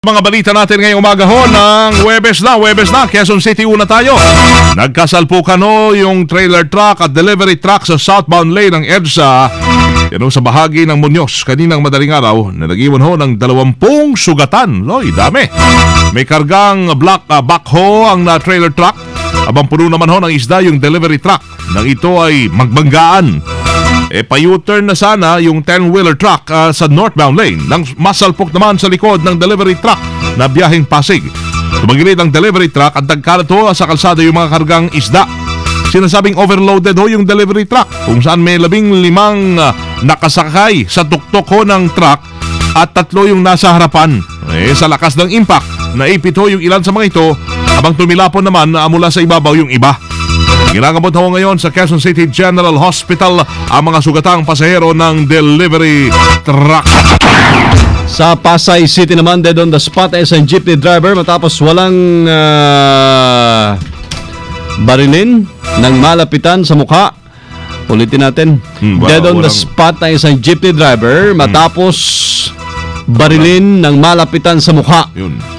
mga balita natin ngayong umaga ho ng Huwebes na, Quezon City una tayo. Nagkasalpukan yung trailer truck at delivery truck sa southbound lane ng EDSA. Yan sa bahagi ng Muñoz kaninang madaling araw na nag-iwan ho ng 20 sugatan. Loy, dami. May kargang backhoe ang trailer truck. Abang puno naman ho ng isda yung delivery truck nang ito ay magbanggaan. Pa-U-turn na sana yung 10-wheeler truck sa northbound lane nang masalpok naman sa likod ng delivery truck na biyaheng Pasig. Tumagilid ang delivery truck at nagkalat ho sa kalsada yung mga kargang isda. Sinasabing overloaded ho yung delivery truck kung saan may 15 nakasakay sa tuktok ho ng truck at 3 yung nasa harapan. Sa lakas ng impact, naipit ho yung ilan sa mga ito habang tumilapon naman mula sa ibabaw yung iba. Ginagamot ho ngayon sa Quezon City General Hospital ang mga sugatang pasahero ng delivery truck. Sa Pasay City naman, dead on the spot ay isang jeepney driver matapos walang barilin ng malapitan sa mukha. Ulitin natin. Dead on the spot ay isang jeepney driver matapos barilin ng malapitan sa mukha.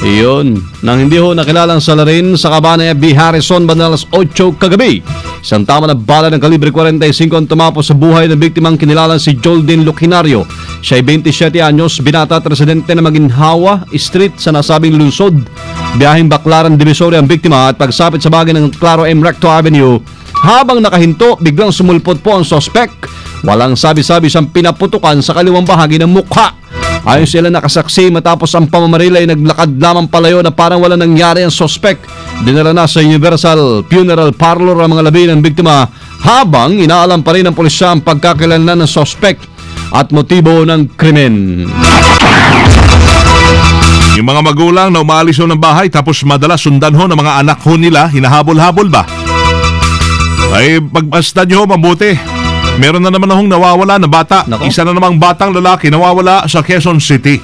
Iyon. Nang hindi ho nakilalang salarin sa Cabanaya B. Harrison, bandalas 8 kagabi. Isang tama na bala ng kalibre 45 ang tumapos sa buhay ng biktimang kinilalang si Joldin Lucinario. Siya ay 27 anyos, binata at residente na Maginhawa Street sa nasabing lungsod. Biyaheng Baclaran, Divisoria ang biktima at pagsapit sa bagay ng Claro M. Recto Avenue. Habang nakahinto, biglang sumulpot po ang sospek. Walang sabi-sabi siyang pinaputukan sa kaliwang bahagi ng mukha. Ayon sila nakasaksi matapos ang pamamarila ay naglakad lamang palayo na parang wala nangyari ang sospek. Dinala na sa Universal Funeral Parlor ang mga labi ng biktima habang inaalam pa rin ng pulisya ang pagkakakilanlan ng sospek at motibo ng krimen. Yung mga magulang na umaalis ho ng bahay tapos madalas sundan ho ng mga anak ho nila, hinahabol-habol ba? Ay pagbasta nyo ho mabuti. Meron na naman akong nawawala na bata. Isa na namang batang lalaki nawawala sa Quezon City.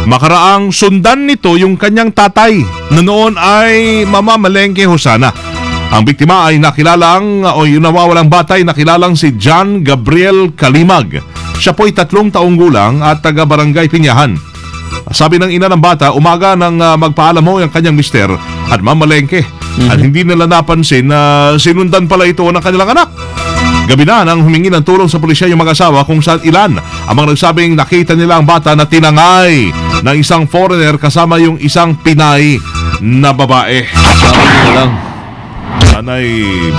Makaraang sundan nito yung kanyang tatay na noon ay mamamalengke ho sana. Ang biktima ay nakilalang o yung nawawalang bata ay nakilalang si John Gabriel Kalimag. Siya po ay 3 taong gulang at taga Barangay Pinyahan. Sabi ng ina ng bata, umaga nang magpaalam mo yung kanyang mister at mamalengke. At hindi nila napansin na sinundan pala ito ng kanilang anak. Gabi na nang humingi ng tulong sa pulisya yung mag-asawa kung saan ilan ang mga nagsabing nakita nila ang bata na tinangay ng isang foreigner kasama yung isang Pinay na babae. Sana'y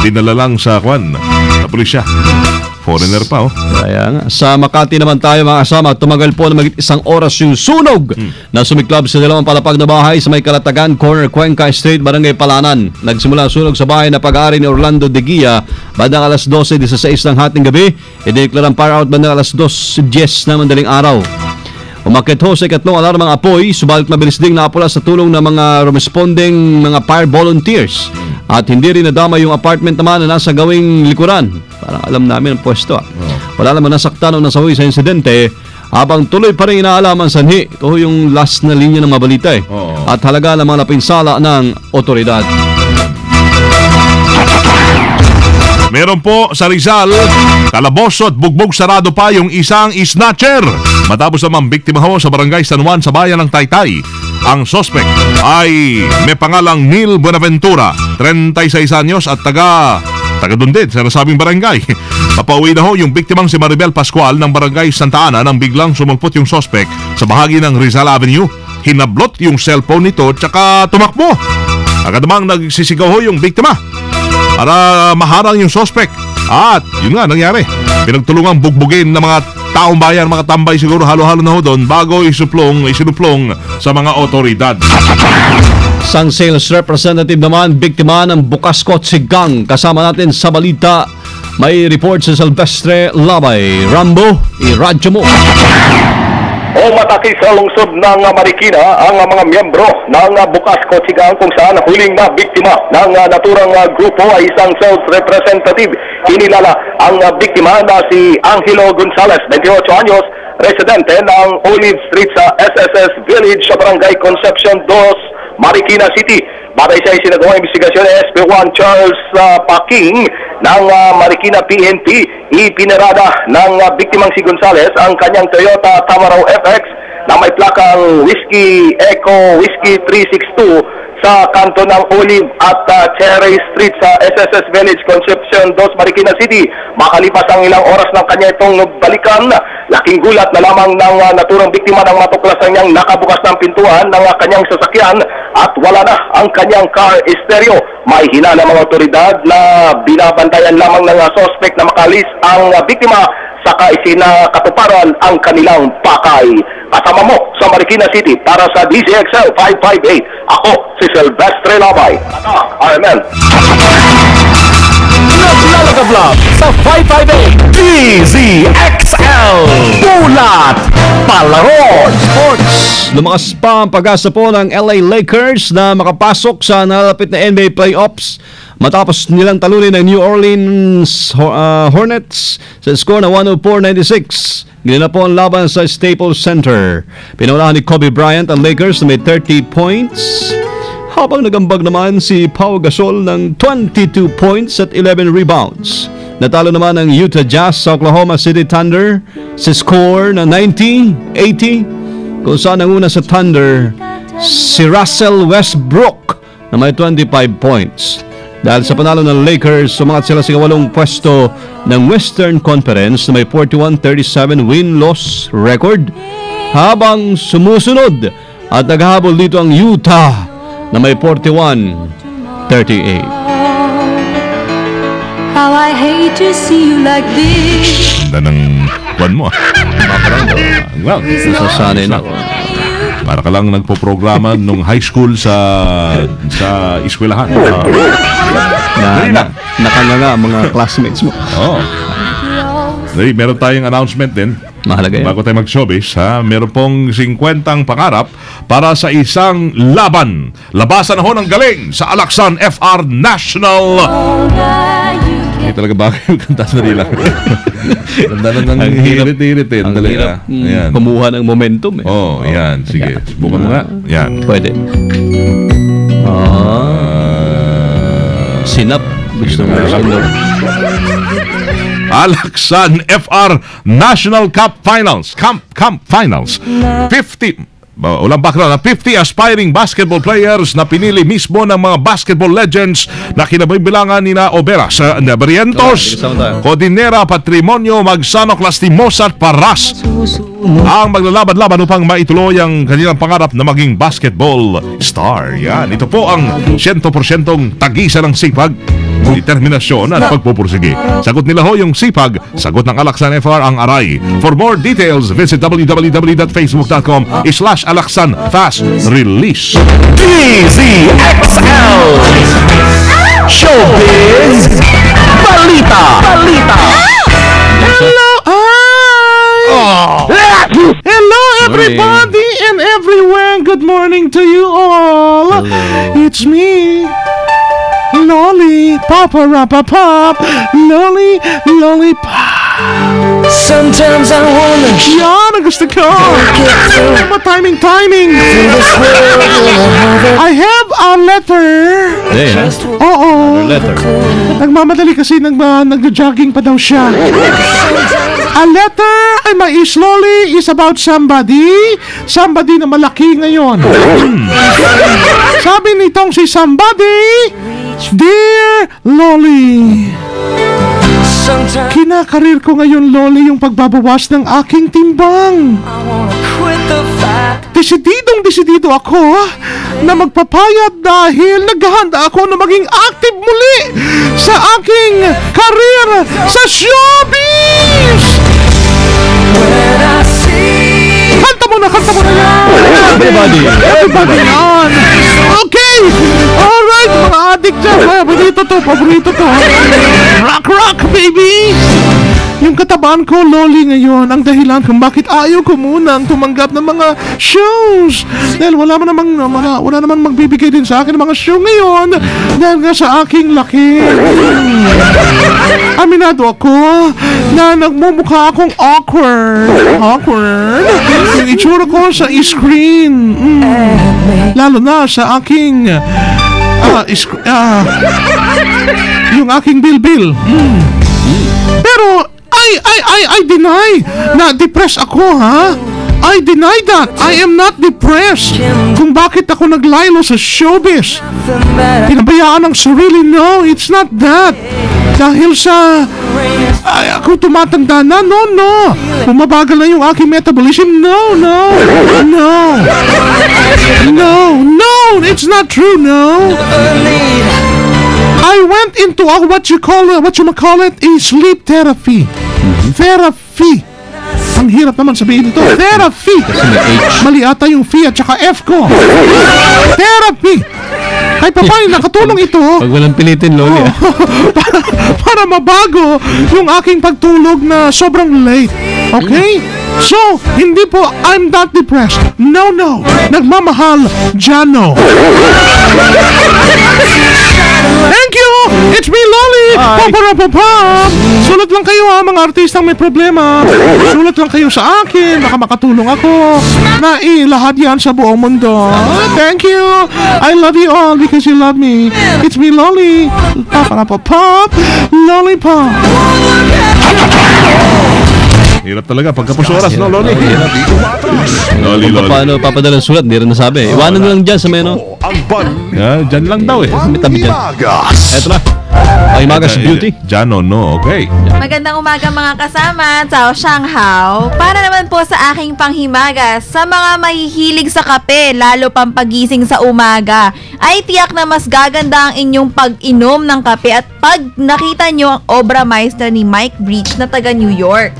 dinala lang sa pulisya. Foreigner pa, Kaya nga. Sa Makati naman tayo mga kasama, tumagal po na magit 1 oras yung sunog na sumiklab sa 2 palapag na bahay sa may Kalatagan, Corner Cuenca Street, Barangay Palanan. Nagsimula ang sunog sa bahay na pag-aari ni Orlando De Guia bandang alas 12:16 ng hating gabi. Idineklarang power out bandang alas 2:10 ng madaling araw. Umakit ho sa ikatlong alarm ang apoy, subalit mabilis ding napula sa tulong ng mga responding mga fire volunteers. At hindi rin nadama yung apartment naman na nasa gawing likuran. Parang alam namin ang pwesto. Wala naman nasaktan o nasawi sa insidente habang tuloy pa rin inaalam ang sanhi. Ito yung last na linya ng mabalita At halaga ng mga napinsala ng otoridad. Meron po sa Rizal, kalaboso at bugbog sarado pa yung isang snatcher. Matapos namang biktima ho sa Barangay San Juan sa bayan ng Taytay. Ang suspect ay may pangalang Neil Buenaventura, 36 anyos at taga doon din sa nasabing barangay. Papauwi na ho yung biktimang si Maribel Pascual ng Barangay Santa Ana nang biglang sumulpot yung suspect sa bahagi ng Rizal Avenue. Hinablot yung cellphone nito tsaka tumakbo. Agad namang nagsisigaw ho yung biktima para maharang yung suspect. At yun nga nangyari. Pinagtulungang bugbugin ng mga taong bayan, mga tambay siguro halo-halo na ho doon bago isinuplong sa mga otoridad. Sang sales representative naman, biktima ng bukas kotse gang. Kasama natin sa balita, may report sa Silvestre Labay. Rambo, iradyo mo. Umatake sa lungsod ng Marikina ang mga miyembro ng bukas kotsigang kung saan huling na biktima ng naturang grupo ay isang sales representative. Kinilala ang biktima na si Angelo Gonzales, 28 anyos, residente ng Olive Street sa SSS Village sa Barangay Concepcion 2, Marikina City. Batay sa isinagawang investigasyon ng SP1 Charles Paking ng Marikina PNP, ipinarada ng biktimang si Gonzales ang kanyang Toyota Tamaraw FX na may plakang Whiskey Echo Whiskey 362 sa kanto ng Olive at Cherry Street sa SSS Village, Concepcion 2, Marikina City. Makalipas ang ilang oras ng kanya itong balikan, laking gulat na lamang ng naturang biktima ng matuklasan niyang nakabukas ng pintuan ng kanyang sasakyan at wala na ang kanyang car stereo. May hinala mga otoridad na binabantayan lamang ng suspect na makalis ang biktima saka isinakatuparan ang kanilang pakay. Kasama mo sa Marikina City para sa DZXL 558. Ako si Silvestre Labay. RMN. Naglalagablab sa 558 DZXL Bulat Palaro Sports. Lumakas pa ang pag-asa po ng LA Lakers na makapasok sa nalalapit na NBA playoffs matapos nilang talunin ng New Orleans Hornets sa score na 104-96. Ganyan na po ang laban sa Staples Center. Pinaunahan ni Kobe Bryant ang Lakers na may 30 points. Habang nagambag naman si Pau Gasol ng 22 points at 11 rebounds. Natalo naman ang Utah Jazz sa Oklahoma City Thunder sa score na 90-80. Kung saan ang una sa Thunder, si Russell Westbrook na may 25 points. Dahil sa panalo ng Lakers, sumangat sila sa 8th pwesto ng Western Conference na may 41-37 win-loss record. Habang sumusunod at naghahabol dito ang Utah na may 41-38. How I hate to see you like this. Ganda ng buwan mo. Well, Nasasanay na ako. para ka lang nagpo-programa nung high school sa eskwelahan. Nakanganga ang mga classmates mo. Oh. Meron tayong announcement din. Mahalaga yan. Bago tayo mag-showbiz, meron pong 50 pangarap para sa isang laban. Labasan na ho ng galing sa Alaksan FR National. Hindi talaga bagay yung kanta sa nila. Tanda lang ng hirit-hirit eh. Ang hirap kumuha ng momentum eh. Oh, yan. Sige. Subukan mo nga. Yan. Pwede. Sinap. Gusto mo sinap. Alaksan FR National Cup Finals. Camp Finals. 50 ulang background, 50 aspiring basketball players na pinili mismo ng mga basketball legends na kinabibilangan ni na Oberas, Barrientos, Codinera, Patrimonio, Magsanok, Lastimosa at Paras ang maglalaban-laban upang maituloy ang kanilang pangarap na maging basketball star. Yan, ito po ang 100% tagisa ng sipag, determinasyon at pagpupursige. Sagot nila ho yung sipag, sagot ng Alaksan FR ang aray. For more details, visit www.facebook.com/Alaksan Fast Release. DZXL Showbiz Balita. Hello everybody and everywhere. Good morning to you all. It's me, Lolly Papa Rappa Pop, Lolly Pop. Sometimes I wanna Yan ang gusto ko. But timing. I have a letter. Hey, ha? Oo. Letter. Nagmamadali kasi nag-jogging pa daw siya. A letter ay may slowly is about somebody na malaki ngayon. Sabi nitong si somebody, Dear Lolly, kinakarir ko ngayon, Lolly, yung pagbabawas ng aking timbang. Desididong-desidido ako na magpapayat dahil naghahanda ako na maging active muli sa aking karir sa showbiz. Kanta mo na yan. Everybody yan. Okay. Alright, mga adik dyan. Paborito to. Rock, baby. Yung katabaan ko, Lolly, ngayon ang dahilan kung bakit ayaw ko munang tumanggap ng mga shows. Dahil wala namang magbibigay din sa akin ng mga show ngayon dahil nga sa aking laki. Aminado ako na nagmumukha akong awkward. Yung itsura ko sa screen. Lalo na sa aking yung aking bilbil. Pero I deny na depressed ako, ha? I deny that. I am not depressed. Kung bakit ako naglaylo sa showbiz. Pinabayaan ang sarili. No, it's not that. Dahil sa... ako tumatanda na. No. Bumabagal na yung aking metabolism. No. It's not true. No. I went into what you call it, is sleep therapy. Therapy. Ang hirap naman sabihin ito. Therapy. Mali ata yung fee at saka F ko. Therapy. Kahit pa paano nakatulong ito. Pag walang pilitin, Loli. Para mabago yung aking pagtulog na sobrang late. Okay? So, hindi po, I'm not depressed. No. Nagmamahal, Jano. Thank you! It's me, Loli! Paparapapam! Sulat lang kayo mga artistang may problema. Sulat lang kayo sa akin. Baka makatulong ako. Na lahat yan sa buong mundo. Thank you! I love you all because you love me. It's me, Loli. Paparapapam! Lollipop! Hirap talaga pagkapos oras, no, Loli? Loli. Paano papadalang sulat? Hindi rin nasabi. Iwanan mo lang dyan sa may Dyan lang daw eh. May tabi dyan. Eto na. Ay, Magas Beauty. Jano, no, okay. Magandang umaga mga kasama. Cao Shanghao. Para naman po sa aking panghimagas, sa mga mahihilig sa kape, lalo pang pagising sa umaga, ay tiyak na mas gaganda ang inyong pag-inom ng kape at pag nakita nyo ang obra maestra ni Mike Breach na taga New York.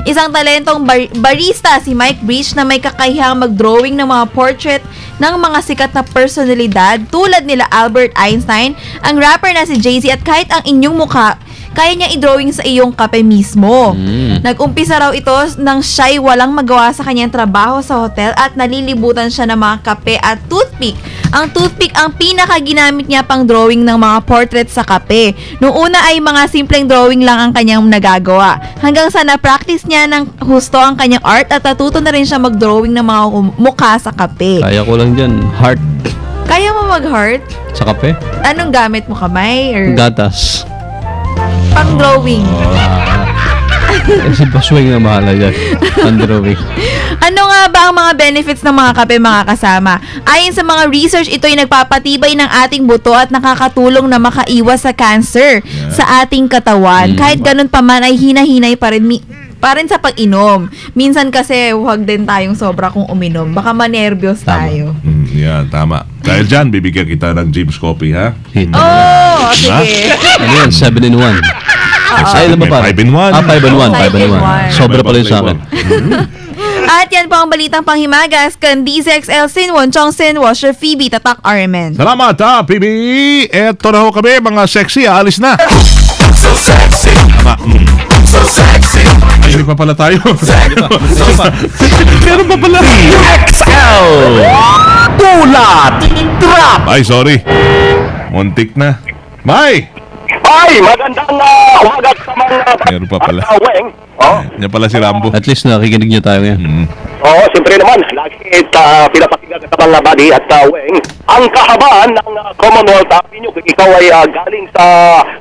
Isang talentong barista si Mike Breach na may kakayahang mag-drawing ng mga portrait ng mga sikat na personalidad tulad nila Albert Einstein, ang rapper na si Jay-Z at kahit ang inyong mukha, kaya niya i-drawing sa iyong kape mismo. Nag-umpisa raw ito nang siya'y walang magawa sa kanyang trabaho sa hotel at nalilibutan siya ng mga kape at toothpick. Ang toothpick ang pinaka-ginamit niya pang drawing ng mga portrait sa kape. Noong una ay mga simpleng drawing lang ang kanyang nagagawa. Hanggang sa na-practice niya ng husto ang kanyang art at natuto na rin siya mag-drawing ng mga mukha sa kape. Kaya ko lang dyan. Heart. Kaya mo mag-heart? Sa kape? Anong gamit mo, kamay? Or Gatas. pang-drawing? Kasi baswing na mahala dyan. Pang-drawing. Ano nga ba ang mga benefits ng mga kape, mga kasama? Ayon sa mga research, ito ay nagpapatibay ng ating buto at nakakatulong na makaiwas sa cancer sa ating katawan. Kahit ganun pa man ay hinahinay pa rin sa pag-inom. Minsan kasi huwag din tayong sobra kung uminom. Baka manervyos tayo. Tama. Dahil dyan, bibigyan kita ng James Coffee, ha? Oh, sige. Ano yan? 7-in-1. Ay, alam ba pa? 5-in-1. 5-in-1. Sobra pala yun sa akin. At yan po ang balitang panghimagas kan DZXL Sinwon, Chong Sin, Washer, Phoebe, Tatak, Armen. Salamat, ha, PB. Eto na ho kami, mga sexy. Alis na. So sexy. So sexy. Ay, hindi pa pala tayo. Meron pa pala. XL. Bulat. Trap. Ay, sorry. Muntik na. May! Ay, magandang umaga sa mga Meron pa pala. Weng. Yan pala si Rambo. At least nakikinig niyo tayo ngayon. Oo, siyempre naman, lagi pinapakinggan ka mga Buddy at Weng. Ang kahabaan ng Commonwealth Avenue, ikaw ay galing sa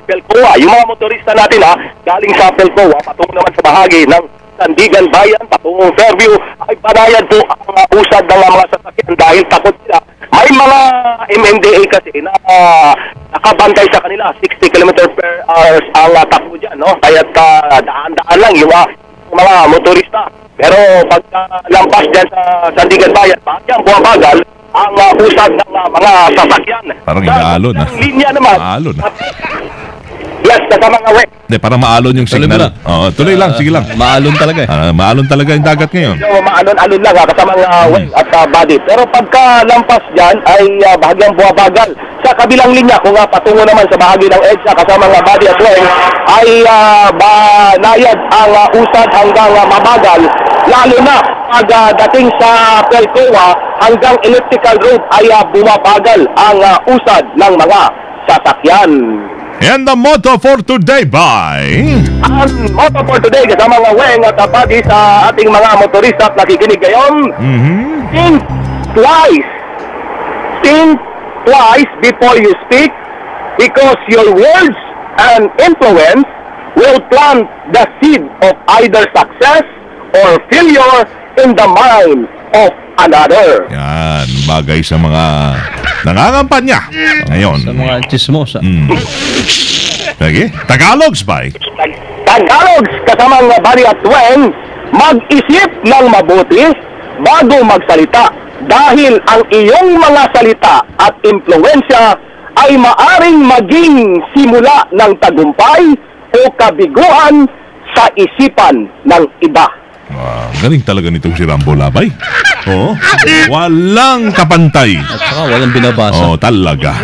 Pelcoa. Yung mga motorista natin galing sa Pelcoa, patungo naman sa bahagi ng Sandigan Bayan, patungong Fairview, ay panayad po ang usad ng mga sasakyan dahil takot sila. May mga MMDA kasi na nakabantay sa kanila, 60 km per hour ang takbo dyan, no? Kaya't daan-daan lang yung mga motorista. Pero pag lampas dyan sa Sandigan Bayan, bagyang bumabagal ang usad ng mga sasakyan. Parang inaalon, Ang linya naman. Maalon. Yes, kasama nga, Weng. Hindi, parang maalon yung signal. Oo, tuloy lang, sige lang. Maalon talaga eh. Maalon talaga yung dagat ngayon. So, maalon-alon lang kasama nga Weng at Buddy. Pero pagka lampas dyan ay bahagyang bumabagal. Sa kabilang linya, kung patungo naman sa bahagi ng EDSA kasama nga Buddy at Weng, ay banayad ang usad hanggang mabagal. Lalo na pagdating sa Pelcoa hanggang Elliptical Road ay bumabagal ang usad ng mga sasakyan. And the motto for today by... Ang motto for today kasama nga Weng at Buddy sa ating mga motorista at nakikinig ngayon. Think twice. Think twice before you speak because your words and influence will plant the seed of either success or failure in the mind of another. Yan, bagay sa mga nangangampanya ngayon. Sa mga chismosa. Sige, Tagalogs ba? Tagalogs, kasamang Bari at Wen, mag-isip ng mabuti bago magsalita dahil ang iyong mga salita at impluensya ay maaring maging simula ng tagumpay o kabiguan sa isipan ng iba. Galing talaga nitong si Rambo Labay. Oo. Walang kapantay. At saka walang binabasa. Oo, talaga.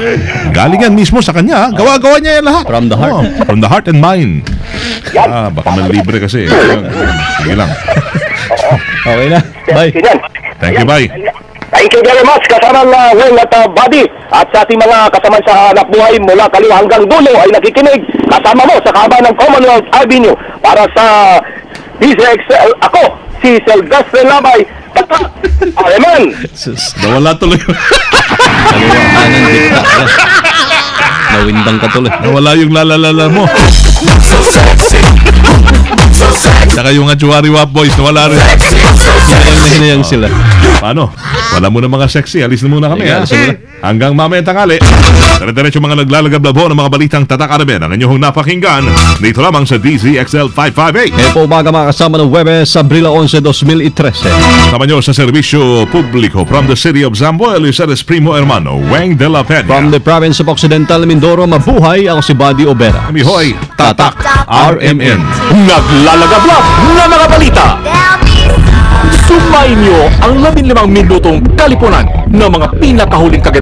Galing yan mismo sa kanya. Gawa-gawa niya yan lahat. From the heart. Oo, from the heart and mind. Baka manlibre kasi. Sige lang. Okay na. Bye. Ganyan. Thank you, bye. Thank you very much, kasamang Weng at Buddy. At sa ating mga kasaman sa hanap buhay mula kaliwa hanggang dulo ay nakikinig kasama mo sa kahabaan ng Commonwealth Avenue para sa DZXL. Ako, si Sylvester Labay. Amen. Nawala tuloy. Kaliwa kanan dikta. Nawindang ka tuloy. Nawala yung lalalala mo. So sexy. So sexy. Saka yung Achuari Wap Boys, nawala rin. Hinayang sila. Paano? Wala muna mga sexy. Alis na muna kami. Sige, Ha? alis muna. Hanggang mamaya tanghali. Dire-diretso mga naglalagablabo ng mga balitang tatak araben ang inyong napakinggan. Dito lamang sa DZXL 558. Ngayon po umaga mga kasama ng Webes, Abril 11, 2013. Sama nyo sa serbisyo publiko from the city of Zamboanga, Luceres Primo Hermano, Weng de la Peña. From the province of Occidental Mindoro, mabuhay. Ako si Buddy Obera. Kami hoy, Tatak RMN. Naglalagablab na mga balita. Sumayin niyo ang 15 minutong kalipunan ng mga pinakahuling